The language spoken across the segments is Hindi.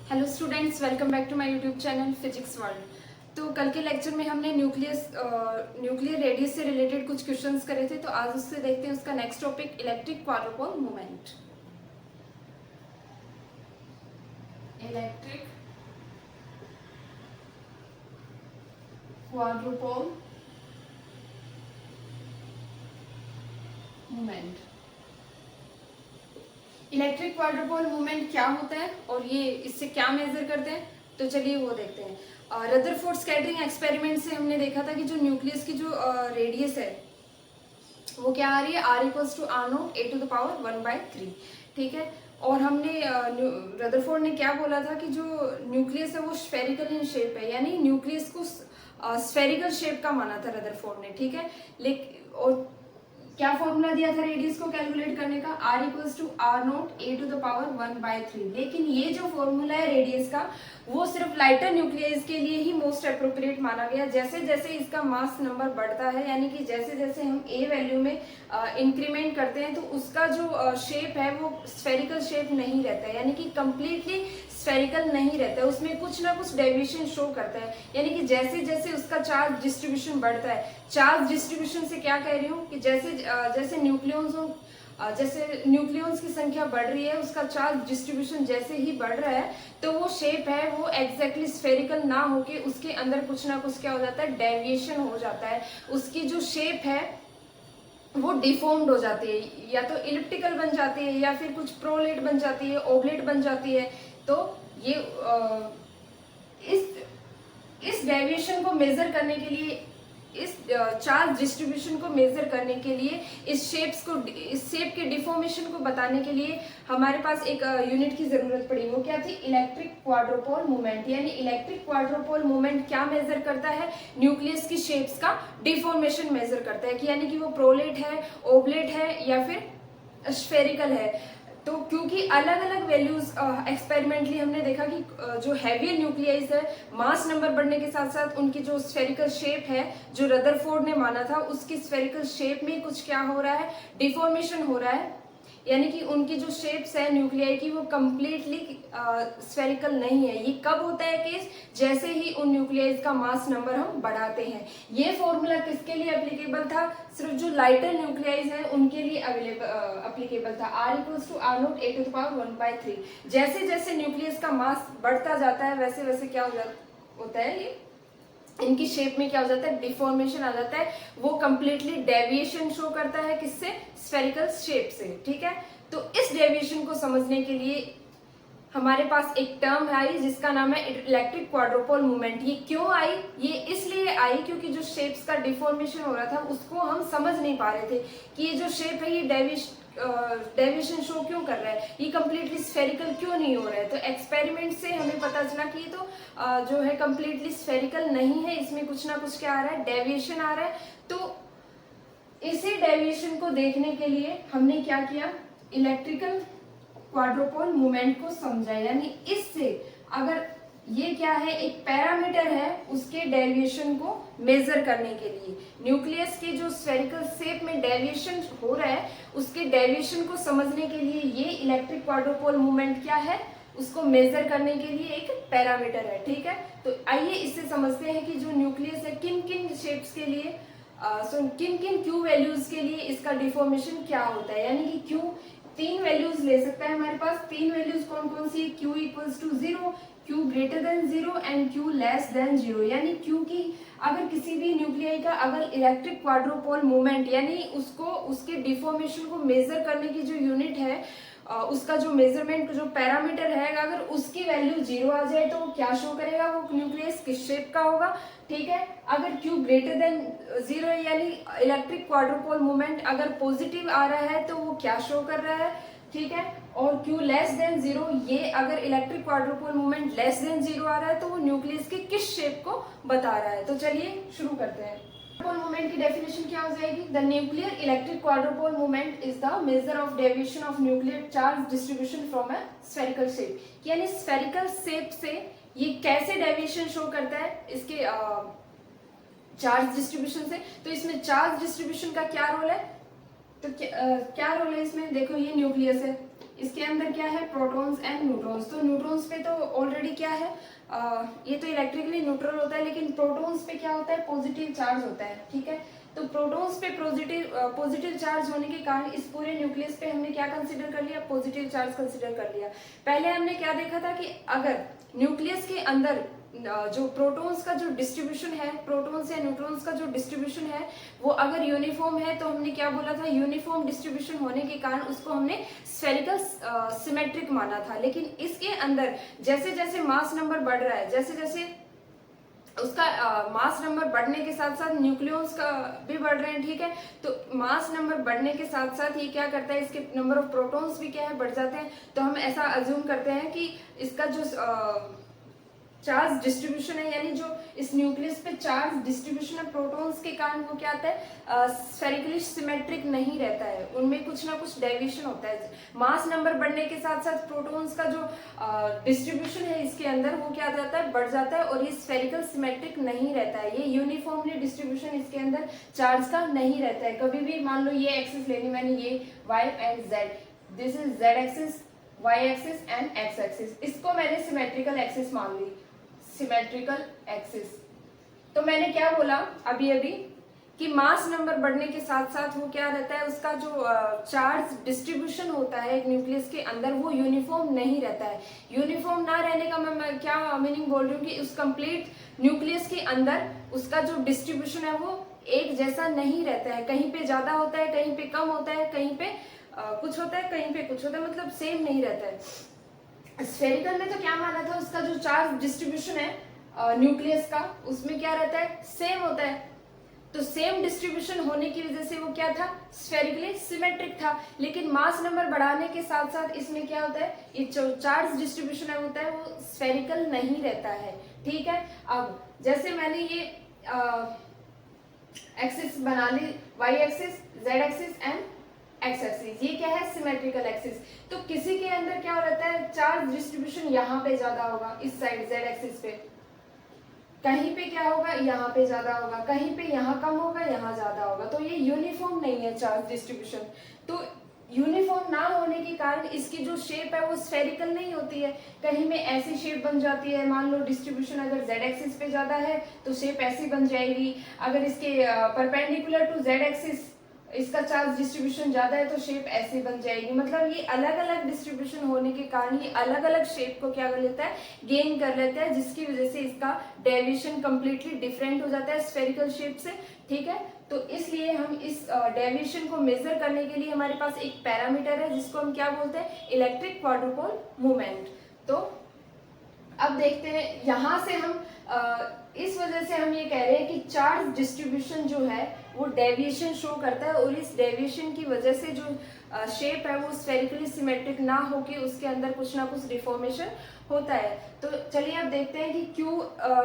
Hello students, welcome back to my YouTube channel physics world. तो कल के लेक्चर में हमने न्यूक्लियर रेडियस से रिलेटेड कुछ क्वेश्चंस करे थे, तो आज उससे देखते हैं उसका next topic electric quadrupole moment. Electric quadrupole moment. Electric quadrupole movement क्या होता है और ये इससे क्या मेजर करते हैं, तो चलिए वो देखते हैं। रदरफोर्ड स्कैटरिंग एक्सपेरिमेंट से हमने देखा था कि जो न्यूक्लियस की जो रेडियस है वो क्या आ रही है, r equals to R naught A to the power 1/3। ठीक है, और हमने रदरफोर्ड ने क्या बोला था कि जो न्यूक्लियस है वो स्फेरिकल इन शेप है, यानी न्यूक्लियस को स्फेरिकल शेप का माना था रदरफोर्ड ने। ठीक है, लेकिन और क्या फॉर्मूला दिया था रेडियस को कैलकुलेट करने का, r equals to R naught A to the power 1/3। लेकिन ये जो फॉर्मूला है रेडियस का वो सिर्फ लाइटर न्यूक्लियस के लिए ही मोस्ट अप्रोप्रिएट माना गया। जैसे जैसे इसका मास नंबर बढ़ता है, यानी कि जैसे जैसे हम ए वैल्यू में इंक्रीमेंट करते हैं, तो उसका जो शेप है वो स्फेरिकल शेप नहीं रहता है, यानी कि कंप्लीटली स्फेरिकल नहीं रहता है, उसमें कुछ ना कुछ डेविएशन शो करता है। यानी कि जैसे जैसे उसका चार्ज डिस्ट्रीब्यूशन बढ़ता है, चार्ज डिस्ट्रीब्यूशन से क्या कह रही हूँ कि जैसे न्यूक्लियॉन्स की संख्या बढ़ रही है, उसका चार्ज डिस्ट्रीब्यूशन जैसे ही बढ़ रहा है, तो वो शेप है वो एग्जैक्टली स्फेरिकल ना होके उसके अंदर कुछ ना कुछ क्या हो जाता है, डेविएशन हो जाता है। उसकी जो शेप है वो डिफॉर्म्ड हो जाती है, या तो इलिप्टिकल बन जाती है, या फिर कुछ प्रोलेट बन जाती है, ओवलेट बन जाती है। तो ये इस डेविएशन को मेजर करने के लिए, इस चार्ज डिस्ट्रीब्यूशन को मेजर करने के लिए, इस शेप के डिफॉर्मेशन को बताने के लिए हमारे पास एक यूनिट की जरूरत पड़ी। वो क्या थी, इलेक्ट्रिक क्वाड्रुपोल मूवमेंट। यानी इलेक्ट्रिक क्वाड्रुपोल मूवमेंट क्या मेजर करता है, न्यूक्लियस की शेप्स का डिफॉर्मेशन मेजर करता है कि यानी कि वो प्रोलेट है, ओवलेट है, या फिर स्फेरिकल है। तो क्योंकि अलग अलग वैल्यूज एक्सपेरिमेंटली हमने देखा कि जो हैवी न्यूक्लियाइज है, मास नंबर बढ़ने के साथ साथ उनकी जो स्फेरिकल शेप है, जो रदरफोर्ड ने माना था, उसकी स्फेरिकल शेप में कुछ क्या हो रहा है, डिफॉर्मेशन हो रहा है। यानी कि उनकी जो शेप्स है न्यूक्लियाई की वो कंप्लीटली स्फेरिकल नहीं है। ये कब होता है केस, जैसे ही उन न्यूक्लियाइज का मास नंबर हम बढ़ाते हैं। ये फॉर्मूला किसके लिए एप्लीकेबल था, सिर्फ जो लाइटर न्यूक्लियाइज है उनके लिए एप्लीकेबल था। r equals to R naught A to the power 1/3। जैसे जैसे न्यूक्लियस का मास बढ़ता जाता है वैसे वैसे क्या होता है, ये इनकी शेप में क्या हो जाता है, डिफॉर्मेशन आ जाता है। वो कंप्लीटली डेविएशन शो करता है, किससे, स्फेरिकल शेप से। ठीक है, तो इस डेविएशन को समझने के लिए हमारे पास एक टर्म आई जिसका नाम है इलेक्ट्रिक क्वाड्रुपोल मूवमेंट। ये क्यों आई, ये इसलिए आई क्योंकि जो शेप्स का डिफॉर्मेशन हो रहा था उसको हम समझ नहीं पा रहे थे कि ये जो शेप है ये डेविएशन शो क्यों कर रहा है, ये कंप्लीटली स्फेरिकल क्यों नहीं हो रहा है। तो एक्सपेरिमेंट से हमें पता चला कि ये तो जो है कंप्लीटली स्फेरिकल नहीं है, इसमें कुछ ना कुछ क्या आ रहा है, डेविएशन आ रहा है। तो इसी डेविएशन को देखने के लिए हमने क्या किया, इलेक्ट्रिकल क्वाड्रुपोल मूवमेंट को समझा। यानी इससे अगर ये क्या है, एक पैरामीटर है उसके डेविएशन को मेजर करने के लिए, न्यूक्लियस के जो स्फेरिकल शेप में डेविएशन हो रहा है उसके डेविएशन को समझने के लिए ये इलेक्ट्रिक क्वाड्रुपोल मूवमेंट क्या है, उसको मेजर करने के लिए एक पैरामीटर है। ठीक है, तो आइए इससे समझते हैं कि जो न्यूक्लियस है किन किन शेप्स के लिए, किन किन क्यू वैल्यूज के लिए इसका डिफॉर्मेशन क्या होता है। यानी कि क्यू तीन वैल्यूज ले सकता है हमारे पास। तीन वैल्यूज कौन कौन सी, Q equals to 0, Q greater than 0 and Q less than 0। यानी क्यू की अगर किसी भी न्यूक्लियाई का अगर इलेक्ट्रिक क्वाड्रुपोल मूवमेंट, यानी उसको उसके डिफॉर्मेशन को मेजर करने की जो यूनिट है, उसका जो मेजरमेंट जो पैरामीटर है, अगर उसकी वैल्यू 0 आ जाए तो वो क्या शो करेगा, वो न्यूक्लियस किस शेप का होगा। ठीक है, अगर क्यू ग्रेटर देन 0 यानी इलेक्ट्रिक क्वाड्रुपोल मूवमेंट अगर पॉजिटिव आ रहा है तो वो क्या शो कर रहा है। ठीक है, और क्यू लेस देन 0, ये अगर electric quadrupole movement less than 0 आ रहा है तो वो न्यूक्लियस के किस शेप को बता रहा है। तो चलिए शुरू करते हैं। क्वाड्रुपोल मूवमेंट की डेफिनेशन क्या हो जाएगी, the nuclear electric quadrupole movement is the measure of deviation of nuclear charge distribution from a spherical shape. यानी स्फेरिकल शेप से ये कैसे डेविएशन शो करता है, इसके चार्ज डिस्ट्रीब्यूशन से। तो इसमें चार्ज डिस्ट्रीब्यूशन का क्या रोल है, तो क्या रोल है इसमें, देखो ये न्यूक्लियस है, इसके अंदर क्या है, प्रोटॉन्स एंड न्यूट्रॉन्स। तो न्यूट्रॉन्स पे तो ऑलरेडी क्या है, ये तो इलेक्ट्रिकली न्यूट्रल होता है, लेकिन प्रोटॉन्स पे क्या होता है, पॉजिटिव चार्ज होता है, ठीक है। तो प्रोटॉन्स पे पॉजिटिव चार्ज होने के कारण इस पूरे न्यूक्लियस पे हमने क्या कंसीडर कर लिया, पॉजिटिव चार्ज कंसीडर कर लिया। पहले हमने क्या देखा था कि अगर न्यूक्लियस के अंदर जो प्रोटॉन्स का जो डिस्ट्रीब्यूशन है, प्रोटॉन्स या न्यूट्रॉन्स का जो डिस्ट्रीब्यूशन है वो अगर यूनिफॉर्म है, तो हमने क्या बोला था, यूनिफॉर्म डिस्ट्रीब्यूशन होने के कारण उसको हमने स्फेरिकल सिमेट्रिक माना था। लेकिन इसके अंदर जैसे जैसे मास नंबर बढ़ रहा है, जैसे जैसे उसका मास नंबर बढ़ने के साथ साथ न्यूक्लियस का भी बढ़ रहे हैं, ठीक है। तो मास नंबर बढ़ने के साथ साथ ये क्या करता है, इसके नंबर ऑफ प्रोटॉन्स भी क्या है, बढ़ जाते हैं। तो हम ऐसा अज्यूम करते हैं कि इसका जो चार्ज डिस्ट्रीब्यूशन है, यानी जो इस न्यूक्लियस पे चार्ज डिस्ट्रीब्यूशन है प्रोटॉन्स के कारण, वो क्या आता है, स्फेरिकली सिमेट्रिक नहीं रहता है, उनमें कुछ ना कुछ डेविएशन होता है। मास नंबर बढ़ने के साथ साथ प्रोटॉन्स का जो डिस्ट्रीब्यूशन है इसके अंदर, वो क्या जाता है, बढ़ जाता है, और ये स्फेरिकल सिमेट्रिक नहीं रहता है, ये यूनिफॉर्मली डिस्ट्रीब्यूशन इसके अंदर चार्ज का नहीं रहता है। कभी भी मान लो ये एक्सिस लेनी मैंने, ये Y and Z, this is Z axis, Y axis and X axis, इसको मैंने सिमेट्रिकल एक्सिस मान ली, सिमेट्रिकल एक्सिस। तो मैंने क्या बोला अभी अभी कि मास नंबर बढ़ने के साथ साथ वो क्या रहता है, उसका जो चार्ज डिस्ट्रीब्यूशन होता है एक न्यूक्लियस के अंदर, वो यूनिफॉर्म नहीं रहता है। यूनिफॉर्म ना रहने का मैं क्या मीनिंग बोल रही हूँ कि उस कंप्लीट न्यूक्लियस के अंदर उसका जो डिस्ट्रीब्यूशन है वो एक जैसा नहीं रहता है, कहीं पे ज्यादा होता है, कहीं पे कम होता है, कहीं पे कुछ होता है, कहीं पे कुछ होता है, मतलब सेम नहीं रहता है। स्फेरिकल में तो क्या माना था, उसका जो चार्ज डिस्ट्रीब्यूशन है न्यूक्लियस का, उसमें क्या रहता है, सेम होता है। तो सेम डिस्ट्रीब्यूशन होने की वजह से वो क्या था, स्फेरिकली सिमेट्रिक था। लेकिन मास नंबर बढ़ाने के साथ साथ इसमें क्या होता है, ये जो चार्ज डिस्ट्रीब्यूशन है होता है वो स्फेरिकल नहीं रहता है, ठीक है। अब जैसे मैंने ये एक्सिस बना ली, Y axis, Z axis and X axis, ये क्या है, सिमेट्रिकल एक्सिस। तो किसी के अंदर क्या रहता है, चार्ज डिस्ट्रीब्यूशन यहाँ पे ज्यादा होगा, इस साइड जेड एक्सिस पे, कहीं पे क्या होगा, यहाँ पे ज्यादा होगा, कहीं पे यहाँ कम होगा, यहाँ ज्यादा होगा। तो ये यूनिफॉर्म नहीं है चार्ज डिस्ट्रीब्यूशन। तो यूनिफॉर्म ना होने के कारण इसकी जो शेप है वो स्फेरिकल नहीं होती है, कहीं में ऐसी शेप बन जाती है। मान लो डिस्ट्रीब्यूशन अगर जेड एक्सिस पे ज्यादा है तो शेप ऐसी बन जाएगी, अगर इसके परपेंडिकुलर टू जेड एक्सिस इसका चार्ज डिस्ट्रीब्यूशन ज्यादा है तो शेप ऐसे बन जाएगी। मतलब ये अलग अलग डिस्ट्रीब्यूशन होने के कारण ये अलग अलग शेप को क्या कर लेता है, गेन कर लेता है, जिसकी वजह से इसका डेविएशन कंप्लीटली डिफरेंट हो जाता है स्फेरिकल शेप से, ठीक है। तो इसलिए हम इस डेविएशन को मेजर करने के लिए हमारे पास एक पैरामीटर है जिसको हम क्या बोलते हैं, इलेक्ट्रिक क्वाड्रुपोल मूवमेंट। तो अब देखते हैं, यहाँ से हम इस वजह से हम ये कह रहे हैं कि चार्ज डिस्ट्रीब्यूशन जो है वो डेविएशन शो करता है, और इस डेविएशन की वजह से जो शेप है वो स्फेरिकली सिमेट्रिक ना होके उसके अंदर कुछ ना कुछ डिफॉर्मेशन होता है। तो चलिए अब देखते हैं कि क्यों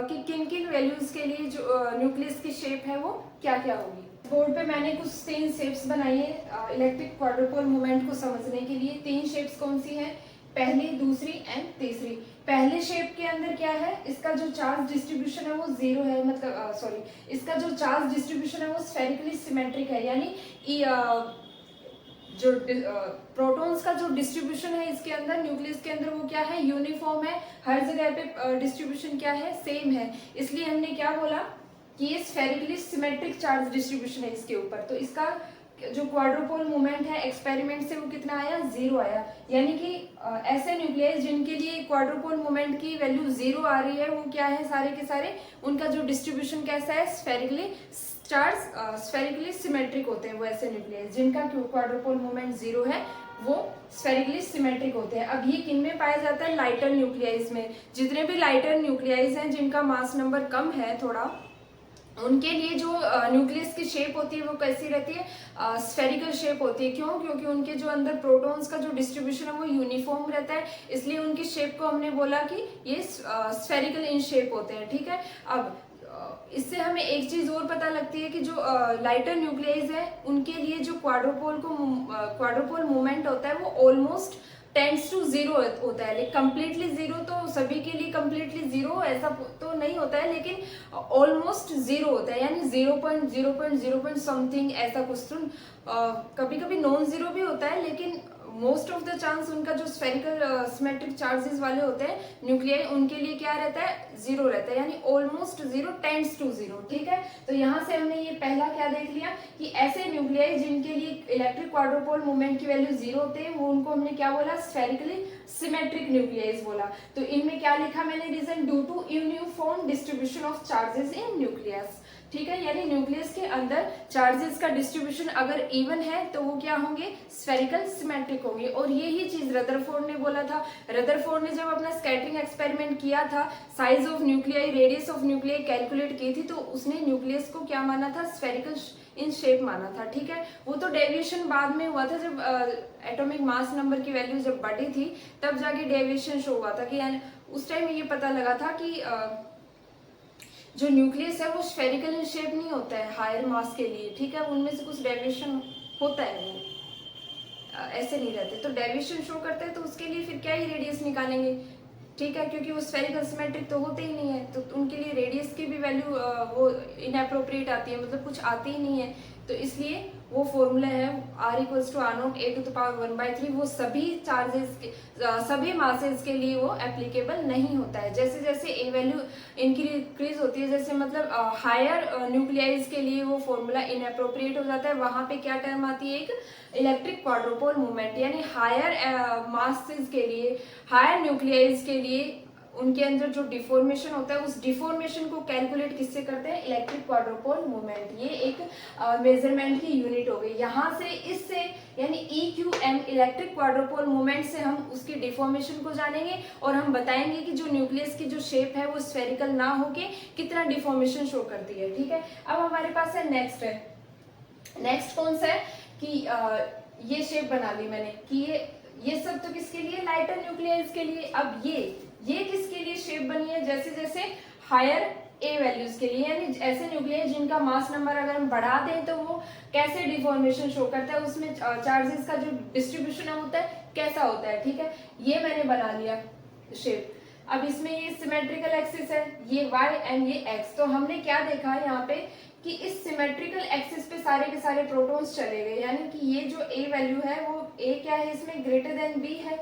कि किन किन वैल्यूज के लिए जो न्यूक्लियस की शेप है वो क्या क्या होगी। बोर्ड पे मैंने कुछ 3 शेप्स बनाई है इलेक्ट्रिक क्वाड्रुपोल मूवमेंट को समझने के लिए। 3 शेप्स कौन सी हैं, पहली, दूसरी एंड तीसरी। पहले शेप के अंदर क्या है, इसका जो चार्ज डिस्ट्रीब्यूशन है वो 0 है, मतलब सॉरी, इसका जो चार्ज डिस्ट्रीब्यूशन है वो स्फेरिकली सिमेट्रिक है, यानी जो प्रोटॉन्स का जो डिस्ट्रीब्यूशन है इसके अंदर न्यूक्लियस के अंदर वो क्या है, यूनिफॉर्म है, हर जगह पे डिस्ट्रीब्यूशन क्या है, सेम है। इसलिए हमने क्या बोला कि ये स्फेरिकली सिमेट्रिक चार्ज डिस्ट्रीब्यूशन है इसके ऊपर। तो इसका जो क्वाड्रुपोल मूवमेंट है एक्सपेरिमेंट से वो कितना आया, 0 आया। यानी कि ऐसे न्यूक्लियस जिनके लिए क्वाड्रुपोल मूवमेंट की वैल्यू 0 आ रही है वो क्या है, सारे के सारे उनका जो डिस्ट्रीब्यूशन कैसा है, स्फेरिकली चार्ज स्फेरिकली सिमेट्रिक होते हैं। वो ऐसे न्यूक्लियस जिनका क्वाड्रुपोल मूवमेंट 0 है वो स्फेरिकली सिमेट्रिक होते हैं। अब ये किन में पाया जाता है, लाइटर न्यूक्लियाइज में। जितने भी लाइटर न्यूक्लियाइज हैं जिनका मास नंबर कम है थोड़ा, उनके लिए जो न्यूक्लियस की शेप होती है वो कैसी रहती है, स्फेरिकल शेप होती है। क्यों, क्योंकि उनके जो अंदर प्रोटॉन्स का जो डिस्ट्रीब्यूशन है वो यूनिफॉर्म रहता है, इसलिए उनकी शेप को हमने बोला कि ये स्फेरिकल इन शेप होते हैं, ठीक है। अब इससे हमें एक चीज और पता लगती है कि जो लाइटर न्यूक्लियाइज है उनके लिए जो क्वाड्रुपोल मूवमेंट होता है वो ऑलमोस्ट टेंड्स टू 0 होता है। लेकिन कम्प्लीटली 0 तो सभी के लिए कम्प्लीटली 0 ऐसा तो नहीं होता है, लेकिन ऑलमोस्ट 0 होता है, यानी 0.0.0 समथिंग ऐसा कुछ। तो कभी कभी नॉन 0 भी होता है, लेकिन मोस्ट ऑफ द चांस उनका जो स्फेरिकल सिमेट्रिक चार्जेस वाले होते हैं न्यूक्लियाई, उनके लिए क्या रहता है, जीरो रहता है, यानी almost zero tends to zero. ठीक है, तो यहाँ से हमने ये पहला क्या देख लिया कि ऐसे न्यूक्लियाई जिनके लिए इलेक्ट्रिक क्वाड्रोपोल मोमेंट की वैल्यू जीरो होते हैं वो उनको हमने क्या बोला, स्फेरिकली सिमेट्रिक न्यूक्लियाइज बोला। तो इनमें क्या लिखा मैंने, reason due to uniform distribution of charges in nucleus. ठीक है, यानी न्यूक्लियस के अंदर चार्जेस का डिस्ट्रीब्यूशन अगर इवन है तो वो क्या होंगे, स्फेरिकल सिमेट्रिक होंगे। और यही चीज रदरफोर्ड ने बोला था। रदरफोर्ड ने जब अपना स्कैटरिंग एक्सपेरिमेंट किया था, size of nuclei, radius of nuclei calculate की थी, तो उसने न्यूक्लियस को क्या माना था, स्फेरिकल इन शेप माना था। ठीक है, वो तो डेविएशन बाद में हुआ था, जब एटॉमिक मास नंबर की वैल्यू जब बढ़ी थी तब जाके डेविएशन शो हुआ था कि उस टाइम ये पता लगा था कि जो न्यूक्लियस है वो स्फेरिकल इन शेप नहीं होता है हायर मास के लिए। ठीक है, उनमें से कुछ डेविएशन होता है, वो ऐसे नहीं रहते, तो डेविएशन शो करते हैं, तो उसके लिए फिर क्या ही रेडियस निकालेंगे। ठीक है, क्योंकि वो स्फेरिकल सिमेट्रिक तो होते ही नहीं है, तो उनके लिए रेडियस की भी वैल्यू वो इनएप्रोप्रिएट आती है, मतलब कुछ आती ही नहीं है। तो इसलिए वो फॉर्मूला है R equals to R0 a to the power 1/3, वो सभी चार्जेस के सभी मासेस के लिए वो एप्लीकेबल नहीं होता है। जैसे जैसे ए वैल्यू इंक्रीज होती है, जैसे मतलब हायर न्यूक्लियाइज के लिए वो फॉर्मूला इनएप्रोप्रिएट हो जाता है, वहां पे क्या टर्म आती है, एक इलेक्ट्रिक क्वाड्रोपोल मूवमेंट, यानी हायर मासेस के लिए, हायर न्यूक्लियाइज के लिए उनके अंदर जो डिफॉर्मेशन होता है, उस डिफॉर्मेशन को कैलकुलेट किससे करते हैं, इलेक्ट्रिक क्वाड्रोपोल मूवमेंट। ये एक मेजरमेंट की यूनिट हो गई। यहाँ से इससे यानी EQM इलेक्ट्रिक क्वाड्रोपोल मूवमेंट से हम उसकी डिफॉर्मेशन को जानेंगे और हम बताएंगे कि जो न्यूक्लियस की जो शेप है वो स्फेरिकल ना होके कितना डिफॉर्मेशन शो करती है। ठीक है, अब हमारे पास है नेक्स्ट कौन सा है कि ये शेप बना ली मैंने कि ये सब तो किसके लिए, लाइटर न्यूक्लियस के लिए। अब ये किसके लिए शेप बनी है, जैसे जैसे हायर ए वैल्यूज के लिए, यानी ऐसे न्यूक्लियस जिनका मास नंबर अगर हम बढ़ा दें तो वो कैसे डिफॉर्मेशन शो करता है, उसमें चार्जेस का जो डिस्ट्रीब्यूशन होता है कैसा होता है। ठीक है, ये मैंने बना लिया शेप। अब इसमें ये सिमेट्रिकल एक्सिस है, ये y एंड ये x। तो हमने क्या देखा यहाँ पे कि इस सिमेट्रिकल एक्सिस पे सारे के सारे प्रोटॉन्स चले गए, यानी कि ये जो a वैल्यू है वो a क्या है, इसमें ग्रेटर देन b है।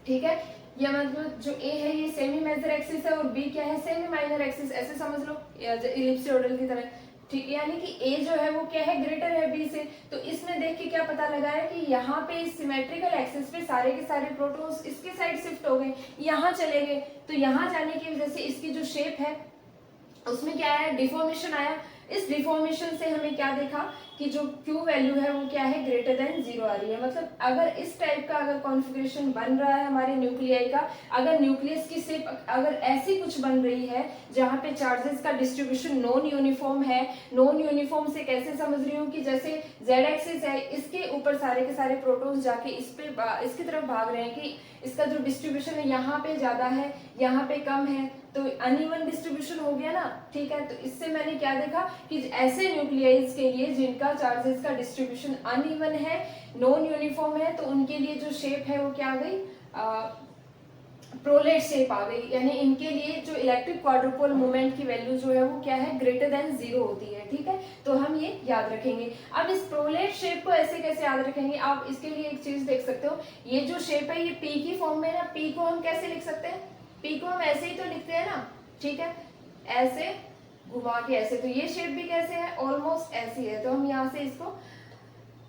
ठीक है, या मतलब जो a है ये सेमी मेजर एक्सिस है और b क्या है, सेमी माइनर एक्सिस, ऐसे समझ लो इलिप्सोइडल की तरह। ठीक है, यानी कि a जो है वो क्या है, ग्रेटर है b से। तो इसमें देख के क्या पता लगा है कि यहाँ पे इस सिमेट्रिकल एक्सिस पे सारे के सारे प्रोटॉन्स इसके साइड शिफ्ट हो गए, यहाँ चले गए। तो यहाँ जाने की वजह से इसकी जो शेप है उसमें क्या है, डिफॉर्मेशन आया। इस डिफॉर्मेशन से हमें क्या देखा कि जो Q वैल्यू है वो क्या है, ग्रेटर देन 0 आ रही है। मतलब अगर इस टाइप का अगर कॉन्फ़िगरेशन बन रहा है हमारे न्यूक्लियाई का, अगर न्यूक्लियस की शेप अगर ऐसी कुछ बन रही है जहाँ पे चार्जेस का डिस्ट्रीब्यूशन नॉन यूनिफॉर्म है, नॉन यूनिफॉर्म से कैसे समझ रही हूँ कि जैसे Z एक्सिस है, इसके ऊपर सारे के सारे प्रोटॉन्स जाके इसकी तरफ भाग रहे हैं कि इसका जो डिस्ट्रीब्यूशन है यहाँ पे ज्यादा है, यहाँ पे कम है, तो अनइवन डिस्ट्रीब्यूशन हो गया ना। ठीक है, तो इससे मैंने क्या देखा कि ऐसे न्यूक्लियाइज के लिए जिनका चार्जेस का डिस्ट्रीब्यूशन अनइवन है, नॉन यूनिफॉर्म है, तो उनके लिए जो शेप है वो क्या आ गई, प्रोलेट शेप आ गई। यानी इनके लिए जो इलेक्ट्रिक क्वाड्रुपल मोमेंट की वैल्यू जो है वो क्या है, ग्रेटर देन 0 होती है। ठीक है, तो हम ये याद रखेंगे। अब इस प्रोलेट शेप को ऐसे कैसे याद रखेंगे, आप इसके लिए एक चीज देख सकते हो, ये जो शेप है ये पी की फॉर्म में ना, पी को हम कैसे लिख सकते हैं, पी को हम ऐसे ही तो लिखते हैं ना। ठीक है, ऐसे घुमा के ऐसे, तो ये शेप भी कैसे है, ऑलमोस्ट ऐसी है, तो हम यहाँ से इसको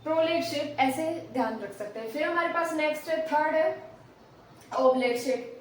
प्रोलेट शेप ऐसे ध्यान रख सकते हैं। फिर हमारे पास नेक्स्ट है, थर्ड है ओवलेट शेप।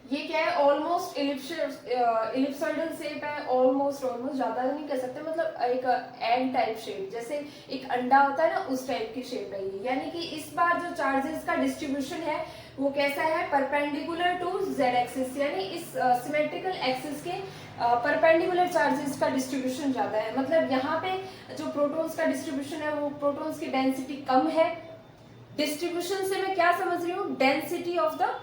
ये क्या है, ऑलमोस्ट इलिप्सोइडल शेप है, ऑलमोस्ट ज्यादा नहीं कह सकते, मतलब एक एग टाइप शेप, जैसे एक अंडा होता है ना उस टाइप की शेप है ये। यानी कि इस बार जो चार्जेस का डिस्ट्रीब्यूशन है वो कैसा है, परपेंडिकुलर टू Z एक्सिस, यानी इस सिमेट्रिकल एक्सिस के परपेंडिकुलर चार्जेस का डिस्ट्रीब्यूशन ज्यादा है। मतलब यहाँ पे जो प्रोटॉन्स का डिस्ट्रीब्यूशन है वो प्रोटॉन्स की डेंसिटी कम है। डिस्ट्रीब्यूशन से मैं क्या समझ रही हूँ, डेंसिटी ऑफ द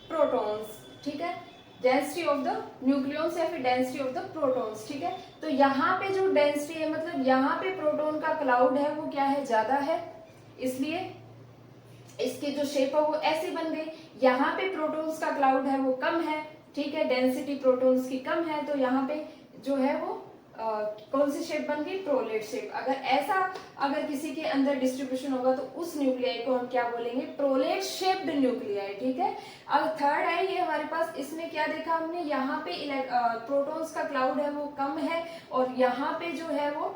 प्रोटॉन्स। ठीक है, डेंसिटी ऑफ द न्यूक्लियॉन्स या फिर डेंसिटी ऑफ द प्रोटॉन्स। ठीक है, तो यहाँ पे जो डेंसिटी है, मतलब यहाँ पे प्रोटॉन का क्लाउड है वो क्या है, ज्यादा है, इसलिए इसकी जो शेप है वो ऐसी बन गई। यहाँ पे प्रोटॉन्स का क्लाउड है वो कम है। ठीक है, डेंसिटी प्रोटॉन्स की कम है, तो यहाँ पे जो है वो कौन सी शेप बन गई, प्रोलेट शेप। अगर किसी के अंदर डिस्ट्रीब्यूशन होगा तो उस न्यूक्लियाई को हम क्या बोलेंगे, प्रोलेट शेप्ड न्यूक्लियाई, ठीक है। अब थर्ड है ये हमारे पास, इसमें क्या देखा हमने, यहाँ पे प्रोटॉन्स का क्लाउड है वो कम है, और यहाँ पे जो है वो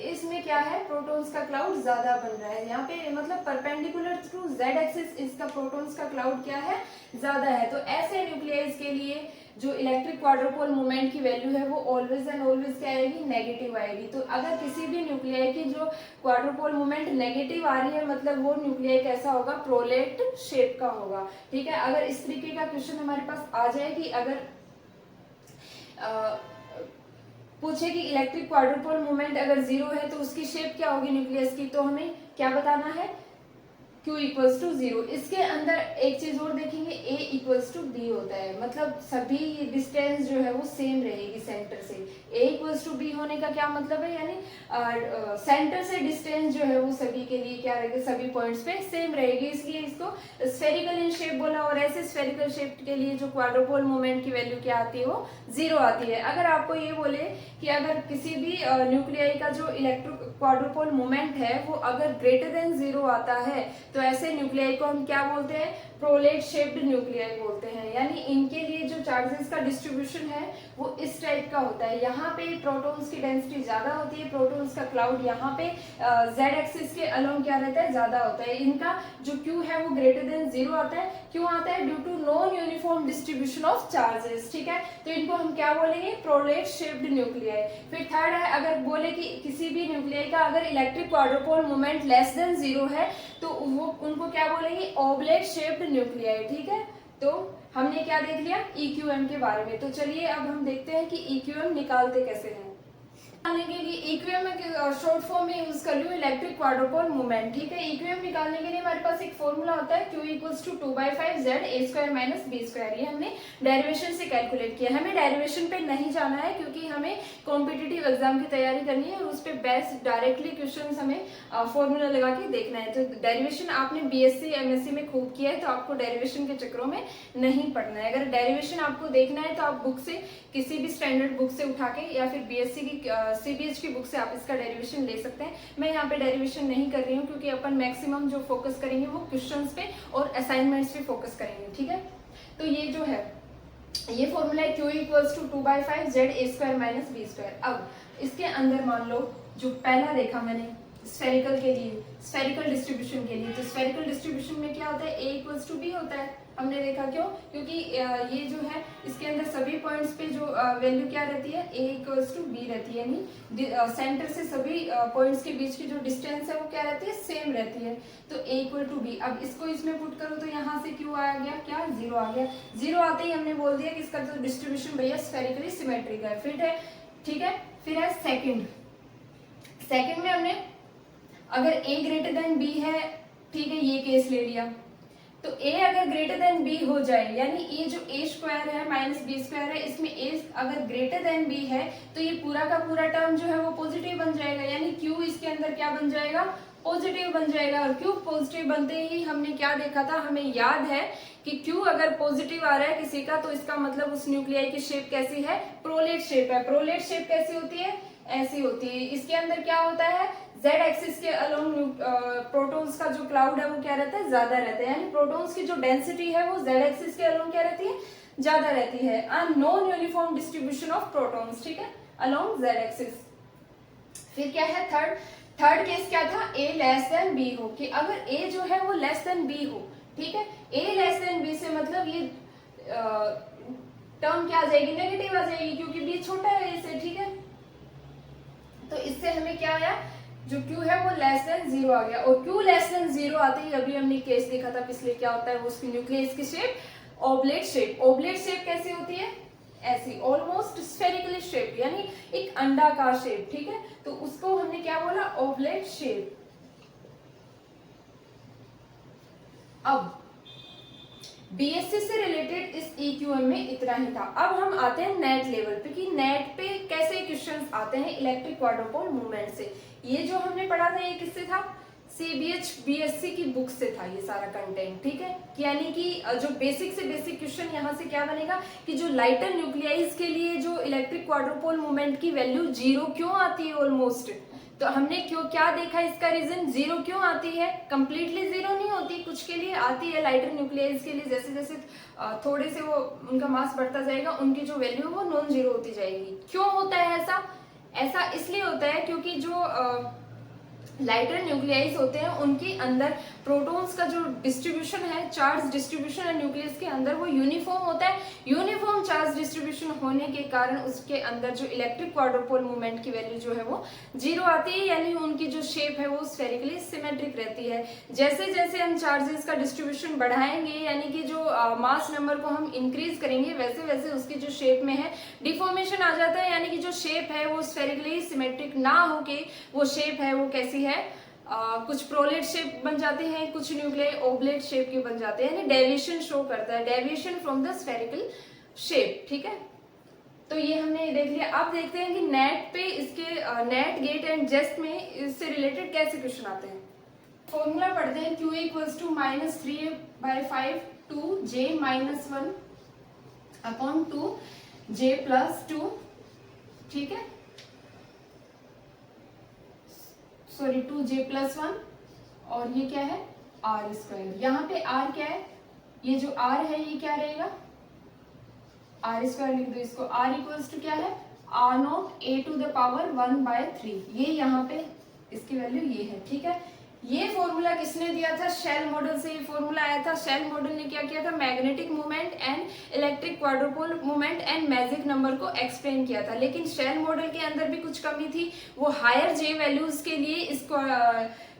इसमें क्या है, प्रोटॉन्स का क्लाउड ज्यादा बन रहा है। यहाँ पे मतलब परपेंडिकुलर टू जेड एक्सिस इसका प्रोटॉन्स का क्लाउड क्या है, ज्यादा है। तो ऐसे न्यूक्लियाइज के लिए जो इलेक्ट्रिक क्वाड्रुपोल मोमेंट की वैल्यू है वो ऑलवेज एंड ऑलवेज क्या आएगी, नेगेटिव आएगी। तो अगर किसी भी न्यूक्लियाई की जो क्वाड्रुपोल मोमेंट नेगेटिव आ रही है, मतलब वो न्यूक्लियाई कैसा होगा, प्रोलेट शेप का होगा, ठीक है। अगर इस तरीके का क्वेश्चन हमारे पास आ जाए कि अगर पूछे कि इलेक्ट्रिक क्वाड्रुपोल मोमेंट अगर 0 है तो उसकी शेप क्या होगी न्यूक्लियस की, तो हमें क्या बताना है, Q इक्वल्स टू 0। इसके अंदर एक चीज और देखेंगे, A इक्वल्स टू B होता है, मतलब सभी डिस्टेंस जो है वो सेम रहेगी सेंटर से। A इक्वल्स टू B होने का क्या मतलब है, यानी सेंटर से डिस्टेंस जो है वो सभी के लिए क्या रहेगी, सभी पॉइंट्स पे सेम रहेगी, इसलिए इसको स्फेरिकल इन शेप बोला। और ऐसे स्फेरिकल शेप के लिए जो क्वाड्रुपोल मोमेंट की वैल्यू क्या आती है, वो 0 आती है। अगर आपको ये बोले कि अगर किसी भी न्यूक्लियाई का जो इलेक्ट्रिक क्वाड्रुपोल मोमेंट है वो अगर ग्रेटर देन 0 आता है तो ऐसे न्यूक्लियाई को हम क्या बोलते हैं, प्रोलेट शेप्ड न्यूक्लियाई बोलते हैं। यानी इनके लिए जो चार्जेस का डिस्ट्रीब्यूशन है वो इस टाइप का होता है। यहाँ पे प्रोटॉन्स की डेंसिटी ज्यादा होती है, प्रोटॉन्स का क्लाउड यहाँ पे जेड एक्सिस के अलोंग क्या रहता है, ज्यादा होता है। इनका जो Q है वो ग्रेटर देन 0 आता है। क्यों आता है, due to non uniform distribution of charges, ठीक है। तो इनको हम क्या बोलेंगे, प्रोलेट शेप्ड न्यूक्लियाई। फिर थर्ड है, अगर बोले कि किसी भी न्यूक्लियाई का अगर electric quadrupole moment less than 0 है तो वो उनको क्या बोलेंगे, ऑब्लेट शेप्ड न्यूक्लियाई, ठीक है। तो हमने क्या देख लिया, EQM के बारे में। तो चलिए अब हम देखते हैं कि EQM निकालते कैसे हैं। निकालने के लिए EQM शॉर्ट फॉर्म में यूज कर लूँ, इलेक्ट्रिक क्वाड्रुपोल मोमेंट, ठीक है। EQM निकालने के लिए हमारे पास एक फॉर्मूला होता है, Q equals to 2/5Z A² minus B²। ये हमने डेरिवेशन से कैलकुलेट किया। हमें डेरिवेशन पे नहीं जाना है क्योंकि हमें कॉम्पिटिटिव एग्जाम की तैयारी करनी है और उस पर बेस्ट डायरेक्टली क्वेश्चन हमें फॉर्मूला लगा के देखना है। तो डेरिवेशन आपने BSc MSc में खूब किया है तो आपको डेरिवेशन के चक्रों में नहीं पढ़ना है। अगर डेरिवेशन आपको देखना है तो आप बुक से, किसी भी स्टैंडर्ड बुक से उठा के या फिर BSc की CBH की बुक से आप इसका डेरिवेशन ले सकते हैं। मैं यहाँ पे डेरिवेशन नहीं कर रही हूँ क्योंकि अपन मैक्सिमम जो फोकस करेंगे वो क्वेश्चंस पे और असाइनमेंट्स पे फोकस करेंगे, ठीक है। तो ये जो है ये फॉर्मूला है, Q equals to 2/5Z A² minus B²। अब इसके अंदर मान लो जो पहला देखा मैंने स्फेरिकल के लिए, स्फेरिकल डिस्ट्रीब्यूशन के लिए, तो स्फेरिकल डिस्ट्रीब्यूशन में क्या होता है, A इक्वल्स टू B होता है। हमने देखा क्यों, क्योंकि ये जो है इसके अंदर सभी पॉइंट्स पे जो वैल्यू क्या रहती है, A इक्वल्स टू B रहती है, यानी सेंटर से सभी पॉइंट्स के बीच की जो डिस्टेंस है वो क्या रहती है, सेम रहती है। तो A इक्वल टू B, अब इसको इसमें पुट करो तो यहाँ से Q आ गया, क्या 0 आ गया। 0 आते ही हमने बोल दिया कि इसका जो डिस्ट्रीब्यूशन भैया स्फेरिकली सिमेट्रिक है, फिट है, ठीक है। फिर है सेकेंड में हमने अगर A ग्रेटर देन B है, ठीक है, ये केस ले लिया, तो A अगर ग्रेटर देन B हो जाए, यानी ये जो A² है माइनस B² है, इसमें A अगर ग्रेटर देन B है तो ये पूरा का पूरा टर्म जो है वो पॉजिटिव बन जाएगा, यानी Q इसके अंदर क्या बन जाएगा, पॉजिटिव बन जाएगा। और Q पॉजिटिव बनते ही हमने क्या देखा था, हमें याद है कि Q अगर पॉजिटिव आ रहा है किसी का तो इसका मतलब उस न्यूक्लियाई की शेप कैसी है, प्रोलेट शेप है। प्रोलेट शेप कैसी होती है, ऐसी होती है। इसके अंदर क्या होता है, जेड एक्सिस के अलोंग प्रोटॉन्स का जो क्लाउड है वो क्या रहता है, ज्यादा रहता है, यानी प्रोटॉन्स की जो डेंसिटी है वो जेड एक्सिस के अलोंग क्या रहती है, ज्यादा रहती है। A non uniform distribution of protons, ठीक है, अलोंग जेड एक्सिस। फिर क्या है थर्ड केस क्या था, A लेस देन B हो, कि अगर A जो है वो लेस देन B हो, ठीक है, A लेस देन B से मतलब ये टर्म क्या आ जाएगी, नेगेटिव आ जाएगी, क्योंकि B छोटा है A से, ठीक है। तो इससे हमें क्या आया, जो Q है वो लेस देन 0 आ गया। और Q लेस देन 0 आते ही अभी हमने केस देखा था पिछले, क्या होता है वो उसकी न्यूक्लियस की shape oblate shape. Oblate shape कैसी होती है, ऐसी ऑलमोस्ट स्फेरिकली शेप, यानी एक अंडाकार शेप, ठीक है। तो उसको हमने क्या बोला, ऑब्लेट शेप। अब BSc से रिलेटेड इस EQM में इतना ही था। अब हम आते हैं नेट लेवल पे कि नेट पे कैसे क्वेश्चंस आते हैं इलेक्ट्रिक क्वाड्रुपोल मूवमेंट से। ये जो हमने पढ़ा था ये किससे था, CBH BSc की बुक से था ये सारा कंटेंट, ठीक है। यानी कि जो बेसिक से बेसिक क्वेश्चन यहाँ से क्या बनेगा कि जो लाइटर न्यूक्लियाइज के लिए जो इलेक्ट्रिक क्वाड्रुपोल मोमेंट की वैल्यू 0 क्यों आती है ऑलमोस्ट, तो हमने क्यों क्या देखा, इसका रीजन 0 क्यों आती है। कंप्लीटली 0 नहीं होती, कुछ के लिए आती है लाइटर न्यूक्लियाइज के लिए, जैसे जैसे थोड़े से वो उनका मास बढ़ता जाएगा उनकी जो वैल्यू है वो नॉन जीरो होती जाएगी। क्यों होता है ऐसा? ऐसा इसलिए होता है क्योंकि जो लाइटर न्यूक्लियाइज होते हैं उनके अंदर प्रोटॉन्स का जो डिस्ट्रीब्यूशन है, चार्ज डिस्ट्रीब्यूशन है न्यूक्लियस के अंदर, वो यूनिफॉर्म होता है। यूनिफॉर्म चार्ज डिस्ट्रीब्यूशन होने के कारण उसके अंदर जो इलेक्ट्रिक क्वाड्रुपोल मोमेंट की वैल्यू जो है वो 0 आती है, यानी उनकी जो शेप है वो स्फेरिकली सिमेट्रिक रहती है। जैसे जैसे हम चार्जेस का डिस्ट्रीब्यूशन बढ़ाएंगे, यानी कि जो मास नंबर को हम इंक्रीज करेंगे, वैसे वैसे उसकी जो शेप में है डिफॉर्मेशन आ जाता है, यानी कि जो शेप है वो स्फेरिकली सिमेट्रिक ना होके वो शेप है वो कैसी है, कुछ प्रोलेट शेप बन जाते हैं, कुछ न्यूक्लियाई ओवलेट शेप के बन जाते हैं, यानी डेविएशन शो करता है, deviation from the spherical shape, ठीक है। तो ये हमने देख लिया। अब देखते हैं कि नेट पे इसके नेट गेट एंड जेस्ट में इससे रिलेटेड कैसे क्वेश्चन आते हैं। फॉर्मूला पढ़ते हैं, Q equals to -3/5 two J -1 upon 2J + 2, ठीक है, सॉरी 2J + 1, और ये क्या है R²। यहाँ पे R क्या है, ये जो R है ये क्या रहेगा, R² लिख दो इसको। R इक्वल्स टू क्या है, R0 A⁴ ये यहाँ पे इसकी वैल्यू ये है, ठीक है। ये फॉर्मूला किसने दिया था, शेल मॉडल से ये फॉर्मूला आया था। शेल मॉडल ने क्या किया था, magnetic moment and electric quadrupole moment and magic number को एक्सप्लेन किया था। लेकिन शेल मॉडल के अंदर भी कुछ कमी थी, वो हायर J वैल्यूज के लिए इसको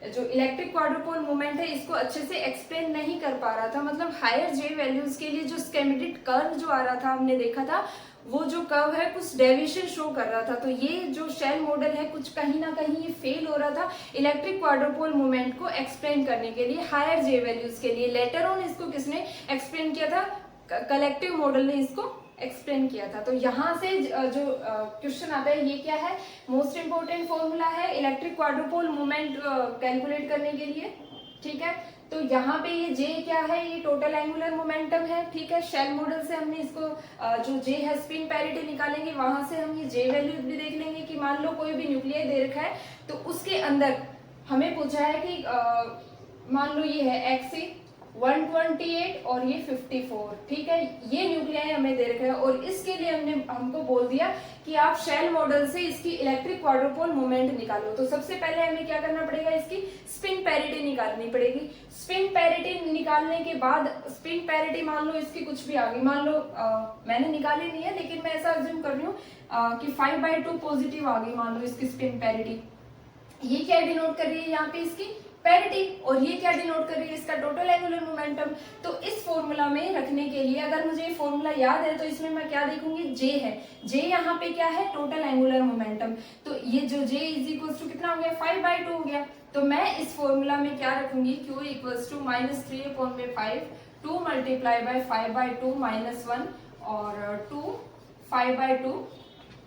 जो इलेक्ट्रिक क्वाड्रुपोल मोमेंट है इसको अच्छे से एक्सप्लेन नहीं कर पा रहा था। मतलब हायर J वैल्यूज के लिए जो स्केमेटिक कर्व जो आ रहा था, हमने देखा था वो जो कर्व है कुछ डेविएशन शो कर रहा था। तो ये जो शेल मॉडल है कुछ कहीं ना कहीं ये फेल हो रहा था इलेक्ट्रिक क्वाड्रुपोल मोमेंट को एक्सप्लेन करने के लिए हायर J वैल्यूज के लिए। लेटर ऑन इसको किसने एक्सप्लेन किया था, कलेक्टिव मॉडल ने इसको एक्सप्लेन किया था। तो यहाँ से जो क्वेश्चन आता है ये क्या है, मोस्ट इंपोर्टेंट फॉर्मूला है इलेक्ट्रिक क्वाड्रुपोल मोमेंट कैलकुलेट करने के लिए, ठीक है। तो यहाँ पे ये J क्या है, ये टोटल एंगुलर मोमेंटम है, ठीक है। शेल मॉडल से हमने इसको जो J है स्पिन पैरिटी निकालेंगे, वहां से हम ये J वैल्यू भी देख लेंगे कि मान लो कोई भी न्यूक्लियाई दे रखा है तो उसके अंदर हमें पूछा है कि मान लो ये है Xc 128 और ये 54, ठीक है। ये न्यूक्लियाई हमें दे रखा है और इसके लिए हमको बोल दिया कि आप शेल मॉडल से इसकी इलेक्ट्रिक क्वाड्रुपोल मोमेंट निकालो। तो सबसे पहले हमें क्या करना पड़ेगा, इसकी स्पिन पैरिटी निकालनी पड़ेगी। स्पिन पैरिटी निकालने के बाद, स्पिन पैरिटी मान लो इसकी कुछ भी आ गई, मान लो मैंने निकाली नहीं है लेकिन मैं ऐसा अज्यूम कर रही हूँ कि 5/2 पॉजिटिव आ गई, मान लो इसकी स्पिन पैरिटी। ये क्या डिनोट कर रही है यहाँ पे, इसकी पैरिटी, और ये क्या डिनोट कर रही है, इसका टोटल एंगुलर मोमेंटम। तो इस फॉर्मूला में रखने के लिए अगर मुझे ये फॉर्मूला याद है तो इसमें मैं क्या देखूंगी, J है। J यहाँ पे क्या है, टोटल एंगुलर मोमेंटम। तो ये जो J इक्वल्स टू कितना हो गया, 5/2 हो गया। तो मैं इस फॉर्मूला में क्या रखूंगी, Q इक्वल्स टू -3/5 2 × 5/2 -1 और 2 5/2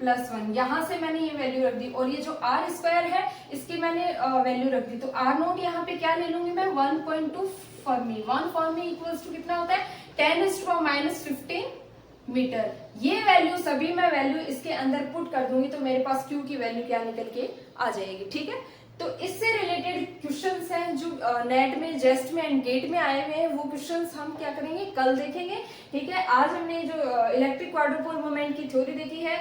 +1। यहाँ से मैंने ये वैल्यू रख दी और ये जो R² है इसकी मैंने वैल्यू रख दी। तो R0 यहाँ पे क्या ले लूंगी मैं, 1.2 फर्मी। 1 फर्मी इक्वल्स टू कितना होता है, 10⁻⁻15 मीटर। ये वैल्यू सभी मैं वैल्यू इसके अंदर पुट कर दूंगी तो मेरे पास Q की वैल्यू क्या निकल के आ जाएगी, ठीक है। तो इससे रिलेटेड क्वेश्चंस हैं जो नेट में, जेस्ट में एंड गेट में आए हुए हैं, वो क्वेश्चंस हम क्या करेंगे, कल देखेंगे, ठीक है। आज हमने जो इलेक्ट्रिक क्वाड्रुपोल मोमेंट की थ्योरी देखी है,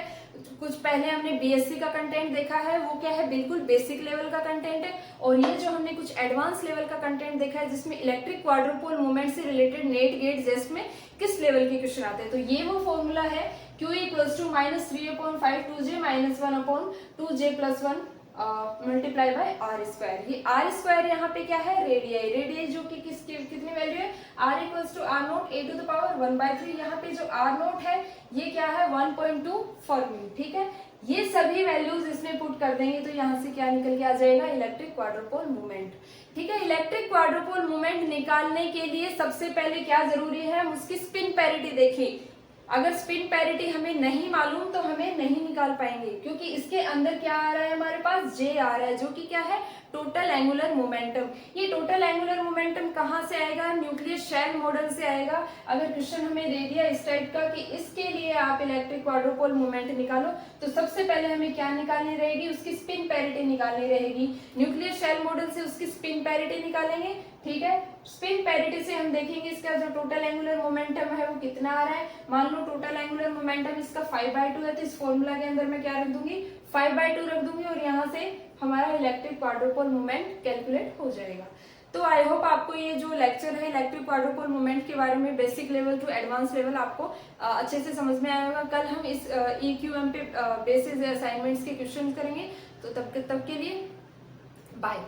कुछ पहले हमने बीएससी का कंटेंट देखा है, वो क्या है, बिल्कुल बेसिक लेवल का कंटेंट है। और ये जो हमने कुछ एडवांस लेवल का कंटेंट देखा है जिसमें इलेक्ट्रिक क्वाड्रुपोल मोमेंट से रिलेटेड नेट गेट जेस्ट में किस लेवल के क्वेश्चन आते हैं। तो ये वो फॉर्मूला है, Q equals to -3/5 2J -1/2J + 1 multiply by R²। ये R² यहाँ पे क्या है, रेडियाई। रेडियाई जो कि कितनी वैल्यू है, R equals to R0 A⁴ यहाँ पे जो R0 है ये क्या है, 1.2 फर्मी, ठीक है। ये सभी वैल्यूज इसमें पुट कर देंगे तो यहाँ से क्या निकल के आ जाएगा, इलेक्ट्रिक क्वाड्रुपोल मोमेंट, ठीक है। इलेक्ट्रिक क्वाड्रुपोल मोमेंट निकालने के लिए सबसे पहले क्या जरूरी है, उसकी स्पिन पैरिटी देखिए। अगर स्पिन पैरिटी हमें नहीं मालूम तो हमें नहीं निकाल पाएंगे, क्योंकि इसके अंदर क्या आ रहा है, हमारे पास जे आ रहा है, जो कि क्या है, टोटल एंगुलर मोमेंटम। ये टोटल एंगुलर मोमेंटम कहाँ से आएगा, न्यूक्लियर शेल मॉडल से आएगा। अगर क्वेश्चन हमें दे दिया इस टाइप का कि इसके लिए आप इलेक्ट्रिक क्वाड्रुपोल मोमेंट निकालो, तो सबसे पहले हमें क्या निकालनी रहेगी, उसकी स्पिन पैरिटी निकालनी रहेगी। न्यूक्लियर शेल मॉडल से उसकी स्पिन पैरिटी निकालेंगे, ठीक है। स्पिन पैरिटी से हम देखेंगे इसका जो टोटल एंगुलर मोमेंटम है वो कितना आ रहा है। मान लो टोटल एंगुलर मोमेंटम इसका 5/2 है, तो इस फॉर्मूला के अंदर मैं क्या रख दूंगी, 5/2 रख दूंगी, और यहाँ से हमारा इलेक्ट्रिक क्वाड्रुपोल मोमेंट कैलकुलेट हो जाएगा। तो आई होप आपको ये जो लेक्चर है इलेक्ट्रिक क्वाड्रुपोल मोमेंट के बारे में basic level to advance level आपको अच्छे से समझ में आया होगा। कल हम इस EQM पे बेसिस असाइनमेंट्स के क्वेश्चन करेंगे। तो तब के लिए बाय।